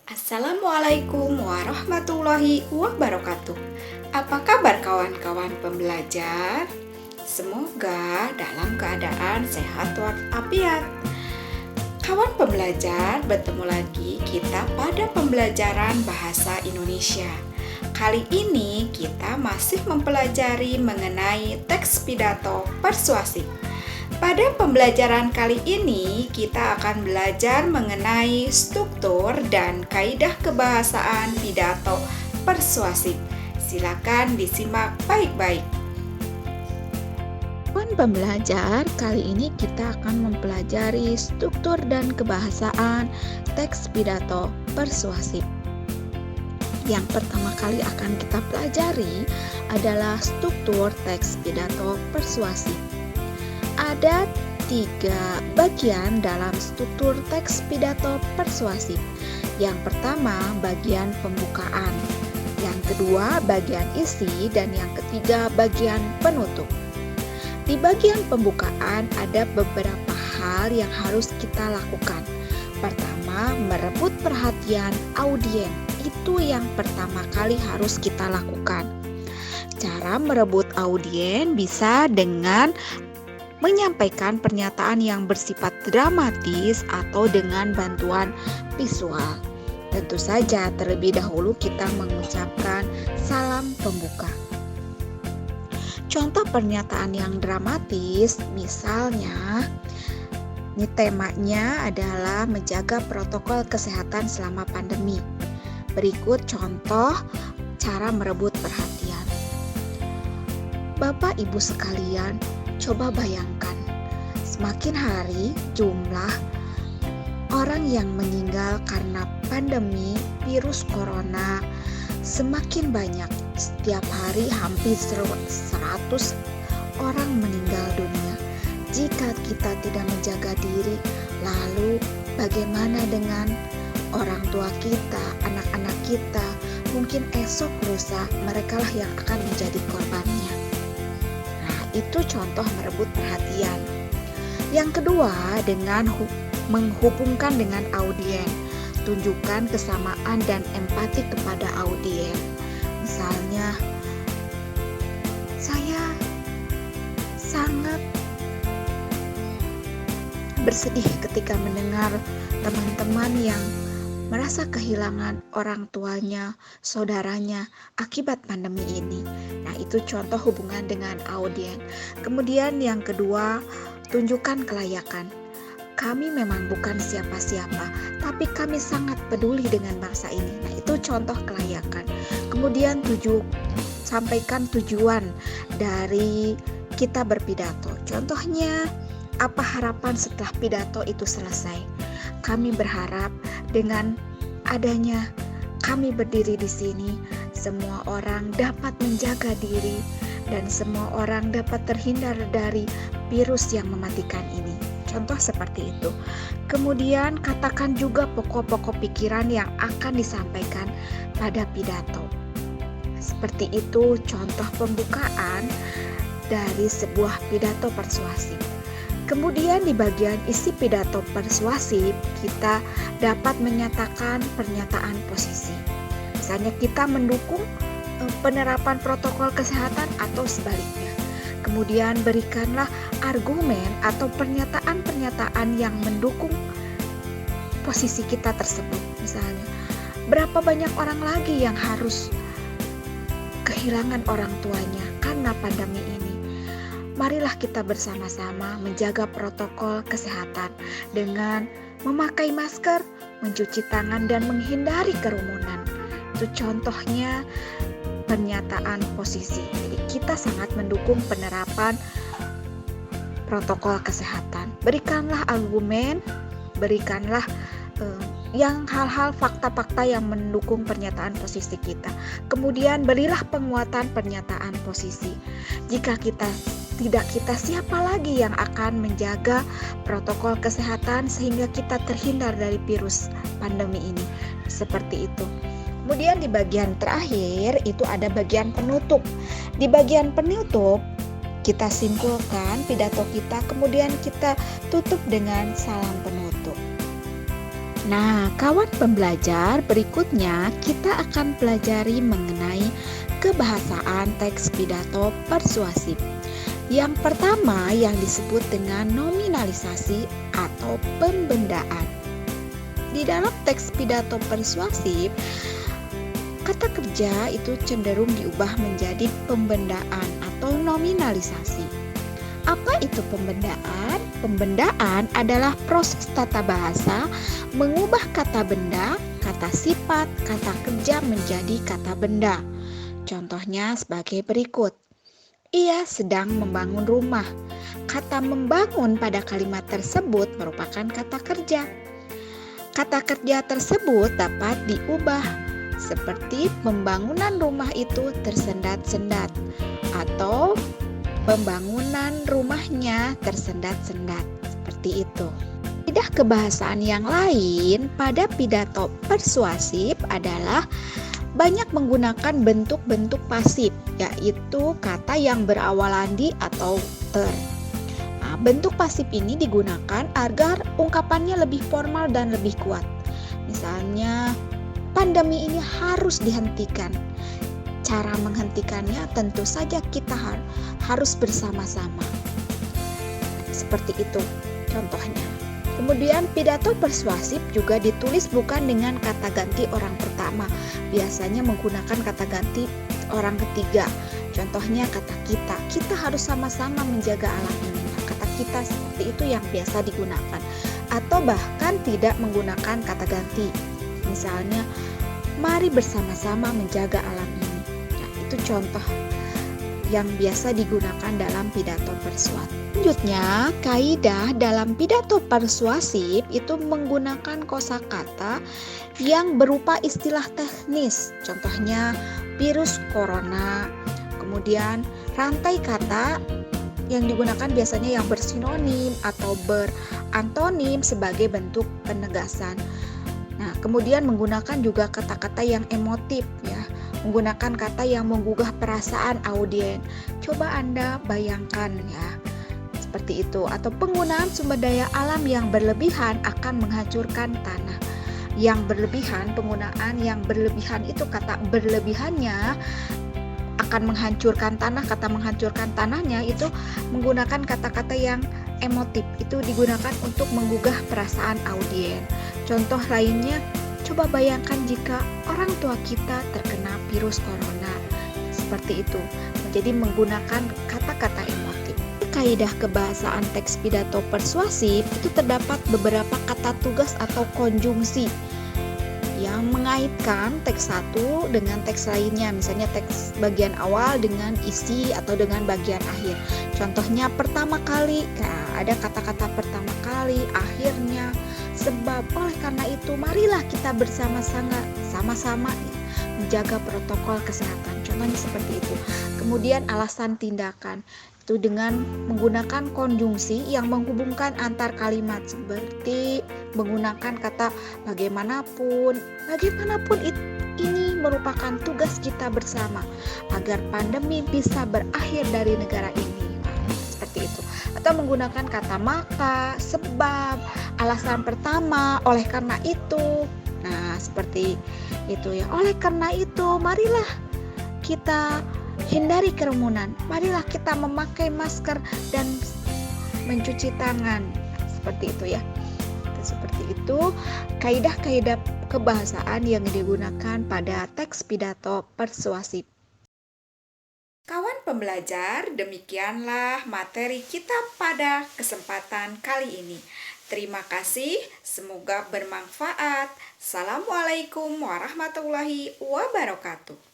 Assalamualaikum warahmatullahi wabarakatuh. Apa kabar kawan-kawan pembelajar? Semoga dalam keadaan sehat walafiat. Kawan pembelajar, bertemu lagi kita pada pembelajaran bahasa Indonesia. Kali ini kita masih mempelajari mengenai teks pidato persuasif. Pada pembelajaran kali ini, kita akan belajar mengenai struktur dan kaidah kebahasaan pidato persuasif. Silakan disimak baik-baik. Kawan pembelajar, kali ini kita akan mempelajari struktur dan kebahasaan teks pidato persuasif. Yang pertama kali akan kita pelajari adalah struktur teks pidato persuasif. Ada 3 bagian dalam struktur teks pidato persuasif. Yang pertama, bagian pembukaan. Yang kedua, bagian isi. Dan yang ketiga, bagian penutup. Di bagian pembukaan ada beberapa hal yang harus kita lakukan. Pertama, merebut perhatian audiens. Itu yang pertama kali harus kita lakukan. Cara merebut audiens bisa dengan menyampaikan pernyataan yang bersifat dramatis atau dengan bantuan visual. Tentu saja terlebih dahulu kita mengucapkan salam pembuka. Contoh pernyataan yang dramatis, misalnya ini temanya adalah menjaga protokol kesehatan selama pandemi. Berikut contoh cara merebut perhatian. Bapak Ibu sekalian, coba bayangkan, semakin hari jumlah orang yang meninggal karena pandemi virus corona semakin banyak. Setiap hari hampir 100 orang meninggal dunia. Jika kita tidak menjaga diri, lalu bagaimana dengan orang tua kita, anak-anak kita? Mungkin esok lusa merekalah yang akan menjadi korbannya. Itu contoh merebut perhatian. Yang kedua, dengan menghubungkan dengan audiens. Tunjukkan kesamaan dan empati kepada audiens. Misalnya, saya sangat bersedih ketika mendengar teman-teman yang merasa kehilangan orang tuanya, saudaranya akibat pandemi ini. Nah, itu contoh hubungan dengan audiens. Kemudian yang kedua, tunjukkan kelayakan. Kami memang bukan siapa-siapa, tapi kami sangat peduli dengan bangsa ini. Nah, itu contoh kelayakan. Kemudian sampaikan tujuan dari kita berpidato. Contohnya, apa harapan setelah pidato itu selesai? Kami berharap dengan adanya kami berdiri di sini, semua orang dapat menjaga diri dan semua orang dapat terhindar dari virus yang mematikan ini. Contoh seperti itu. Kemudian katakan juga pokok-pokok pikiran yang akan disampaikan pada pidato. Seperti itu contoh pembukaan dari sebuah pidato persuasif. Kemudian di bagian isi pidato persuasif, kita dapat menyatakan pernyataan posisi. Misalnya kita mendukung penerapan protokol kesehatan atau sebaliknya. Kemudian berikanlah argumen atau pernyataan-pernyataan yang mendukung posisi kita tersebut. Misalnya, berapa banyak orang lagi yang harus kehilangan orang tuanya karena pandemi ini? Marilah kita bersama-sama menjaga protokol kesehatan dengan memakai masker, mencuci tangan, dan menghindari kerumunan. Itu contohnya pernyataan posisi. Jadi kita sangat mendukung penerapan protokol kesehatan. Berikanlah argumen, berikanlah yang hal-hal fakta-fakta yang mendukung pernyataan posisi kita. Kemudian berilah penguatan pernyataan posisi. Jika tidak kita, siapa lagi yang akan menjaga protokol kesehatan sehingga kita terhindar dari virus pandemi ini? Seperti itu. Kemudian di bagian terakhir itu ada bagian penutup. Di bagian penutup kita simpulkan pidato kita, kemudian kita tutup dengan salam penutup. Nah, kawan pembelajar, berikutnya kita akan pelajari mengenai kebahasaan teks pidato persuasif. Yang pertama yang disebut dengan nominalisasi atau pembendaan. Di dalam teks pidato persuasif, kata kerja itu cenderung diubah menjadi pembendaan atau nominalisasi. Apa itu pembendaan? Pembendaan adalah proses tata bahasa mengubah kata benda, kata sifat, kata kerja menjadi kata benda. Contohnya sebagai berikut. Ia sedang membangun rumah. Kata membangun pada kalimat tersebut merupakan kata kerja. Kata kerja tersebut dapat diubah seperti pembangunan rumah itu tersendat-sendat atau pembangunan rumahnya tersendat-sendat, seperti itu. Kaidah kebahasaan yang lain pada pidato persuasif adalah banyak menggunakan bentuk-bentuk pasif, yaitu kata yang berawalan di atau ter. Nah, bentuk pasif ini digunakan agar ungkapannya lebih formal dan lebih kuat. Misalnya, pandemi ini harus dihentikan. Cara menghentikannya tentu saja kita harus bersama-sama. Seperti itu contohnya. Kemudian pidato persuasif juga ditulis bukan dengan kata ganti orang pertama. Biasanya menggunakan kata ganti orang ketiga. Contohnya kata kita. Kita harus sama-sama menjaga alam ini. Nah, kata kita seperti itu yang biasa digunakan. Atau bahkan tidak menggunakan kata ganti. Misalnya, mari bersama-sama menjaga alam ini. Itu contoh yang biasa digunakan dalam pidato persuasif. Selanjutnya, kaidah dalam pidato persuasif itu menggunakan kosakata yang berupa istilah teknis. Contohnya virus corona. Kemudian rantai kata yang digunakan biasanya yang bersinonim atau berantonim sebagai bentuk penegasan. Nah, kemudian menggunakan juga kata-kata yang emotif ya. Menggunakan kata yang menggugah perasaan audien. Coba Anda bayangkan ya, seperti itu. Atau penggunaan sumber daya alam yang berlebihan akan menghancurkan tanah. Yang berlebihan, penggunaan yang berlebihan itu kata berlebihannya akan menghancurkan tanah. Kata menghancurkan tanahnya itu menggunakan kata-kata yang emotif. Itu digunakan untuk menggugah perasaan audien. Contoh lainnya, coba bayangkan jika orang tua kita terkena virus corona. Seperti itu. Jadi menggunakan kata-kata emotif. Kaidah kebahasaan teks pidato persuasif itu terdapat beberapa kata tugas atau konjungsi yang mengaitkan teks satu dengan teks lainnya. Misalnya teks bagian awal dengan isi atau dengan bagian akhir. Contohnya pertama kali, nah, ada kata-kata pertama kali, akhirnya, sebab. Oleh karena itu, marilah kita sama-sama ya, menjaga protokol kesehatan. Contohnya seperti itu. Kemudian alasan tindakan itu dengan menggunakan konjungsi yang menghubungkan antar kalimat seperti menggunakan kata bagaimanapun ini merupakan tugas kita bersama agar pandemi bisa berakhir dari negara ini. Seperti itu. Atau menggunakan kata maka, sebab, alasan pertama, oleh karena itu. Nah, seperti itu ya. Oleh karena itu, marilah kita hindari kerumunan. Marilah kita memakai masker dan mencuci tangan. Seperti itu ya. Seperti itu kaidah-kaidah kebahasaan yang digunakan pada teks pidato persuasif. Kawan pembelajar, demikianlah materi kita pada kesempatan kali ini. Terima kasih, semoga bermanfaat. Assalamualaikum warahmatullahi wabarakatuh.